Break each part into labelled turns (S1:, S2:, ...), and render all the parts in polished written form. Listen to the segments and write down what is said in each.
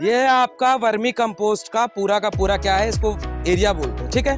S1: ये है आपका वर्मी कंपोस्ट का पूरा क्या है, इसको एरिया बोलते हैं। ठीक है,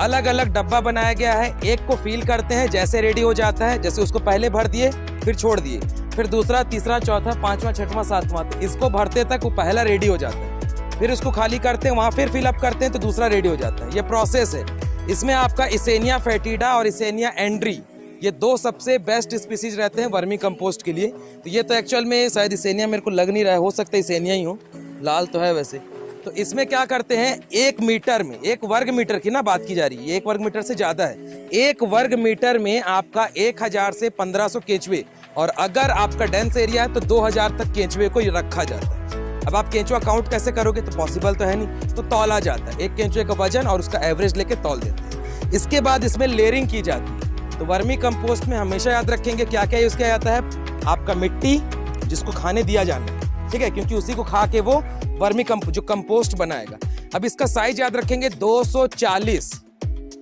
S1: अलग अलग डब्बा बनाया गया है। एक को फील करते हैं, जैसे रेडी हो जाता है, जैसे उसको पहले भर दिए फिर छोड़ दिए, फिर दूसरा, तीसरा, चौथा, पांचवा, छठवां, सातवां, तो इसको भरते तक वो पहला रेडी हो जाता है। फिर उसको खाली करते हैं, वहां फिर फिलअप करते हैं तो दूसरा रेडी हो जाता है। ये प्रोसेस है। इसमें आपका इसेनिया फेटिडा और इसेनिया एंड्री, ये दो सबसे बेस्ट स्पीसीज रहते हैं वर्मी कंपोस्ट के लिए। तो ये तो एक्चुअल में शायद इसेनिया मेरे को लग नहीं रहा है, हो सकता है इसेनिया ही हो, लाल तो है वैसे। तो इसमें क्या करते हैं, 1 मीटर में, 1 वर्ग मीटर की ना बात की जा रही है, 1 वर्ग मीटर से ज्यादा है। 1 वर्ग मीटर में आपका 1000 से 1500 केंचुए, और अगर आपका डेंस एरिया है तो 2000 तक केंचुए को रखा जाता है। अब आप केंचुआ काउंट कैसे करोगे, तो पॉसिबल तो है नहीं, तो तौला जाता है। एक केंचुए का वजन और उसका एवरेज लेके तौल देते हैं। इसके बाद इसमें लेयरिंग की जाती है। तो वर्मी कंपोस्ट में हमेशा याद रखेंगे क्या क्या यूज किया जाता है। आपका मिट्टी, जिसको खाने दिया जाना है, ठीक है, क्योंकि उसी को खा के वो वर्मी जो कंपोस्ट बनाएगा। अब इसका साइज याद रखेंगे, 240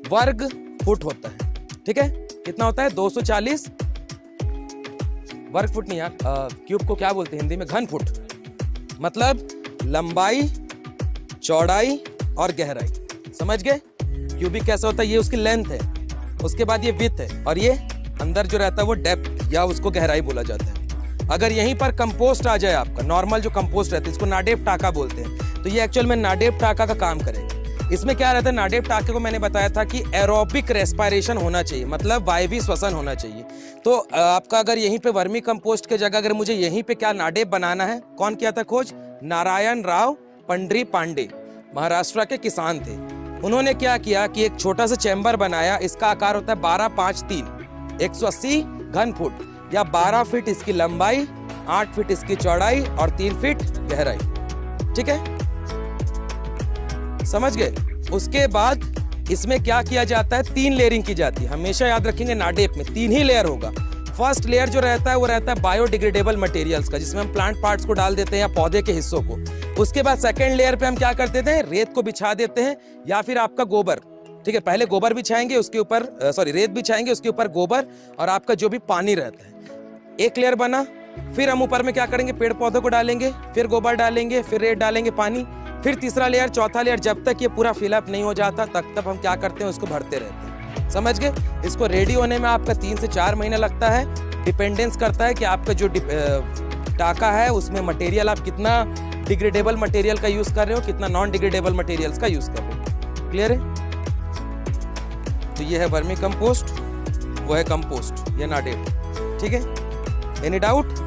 S1: वर्ग फुट होता है। ठीक है, कितना होता है, 240 वर्ग फुट नहीं यार, क्यूब को क्या बोलते हैं हिंदी में, घन फुट। मतलब लंबाई, चौड़ाई और गहराई, समझ गए। क्यूबिक कैसा होता है, ये उसकी लेंथ है, उसके बाद ये विड्थ है, और ये अंदर जो रहता है वो डेप्थ या उसको गहराई बोला जाता है। अगर यहीं पर कंपोस्ट आ जाए, आपका नॉर्मल जो कंपोस्ट रहता है, इसको नाडेप टाका बोलते हैं, तो ये एक्चुअल में नाडेप टाका का काम करेगा। इसमें क्या रहता है, नाडेप टाके को मैंने बताया था कि एरोबिक रेस्पिरेशन होना चाहिए, मतलब वायवी श्वसन होना चाहिए। तो आपका अगर यहीं पे वर्मी कंपोस्ट के जगह अगर मुझे यहीं पे क्या नाडेप बनाना है, कौन किया था खोज, नारायण राव पंड्री पांडे, महाराष्ट्र के किसान थे। उन्होंने क्या किया कि एक छोटा सा चैम्बर बनाया, इसका आकार होता है 12×5=3, 180 घन फुट, या 12 फीट इसकी लंबाई, 8 फीट इसकी चौड़ाई और 3 फीट गहराई। ठीक है, समझ गए। उसके बाद इसमें क्या किया जाता है, 3 लेयरिंग की जाती है। हमेशा याद रखेंगे नाडेप में 3 ही लेयर होगा। फर्स्ट लेयर जो रहता है वो रहता है बायोडिग्रेडेबल मटेरियल्स का, जिसमें हम प्लांट पार्ट्स को डाल देते हैं या पौधे के हिस्सों को। उसके बाद सेकेंड लेयर पे हम क्या कर देते हैं, रेत को बिछा देते हैं या फिर आपका गोबर। ठीक है, पहले गोबर बिछाएंगे, उसके ऊपर रेत बिछाएंगे, उसके ऊपर गोबर और आपका जो भी पानी रहता है। एक लेयर बना, फिर हम ऊपर में क्या करेंगे, पेड़ पौधों को डालेंगे, फिर गोबर डालेंगे, फिर रेत डालेंगे, पानी, फिर तीसरा लेयर, चौथा लेयर। जब तक ये पूरा फिलअप नहीं हो जाता तब हम क्या करते हैं, उसको भरते रहते हैं। समझ गए। इसको रेडी होने में आपका 3 से 4 महीना लगता है। डिपेंडेंस करता है कि आपका जो टाका है उसमें मटेरियल आप कितना डिग्रेडेबल मटेरियल का यूज कर रहे हो, कितना नॉन डिग्रेडेबल मटेरियल्स का यूज कर रहे हो। क्लियर है। तो ये है वर्मी कंपोस्ट, वो है कंपोस्ट या नाडेप। ठीक है, एनी डाउट।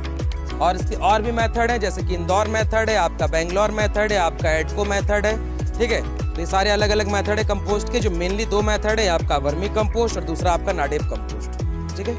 S1: और इसके और भी मेथड है, जैसे कि इंदौर मेथड है, आपका बेंगलोर मेथड है, आपका एडको मेथड है। ठीक है, तो ये सारे अलग अलग मेथड है कंपोस्ट के। जो मेनली 2 मेथड है, आपका वर्मी कंपोस्ट और दूसरा आपका नाडेप कंपोस्ट। ठीक है।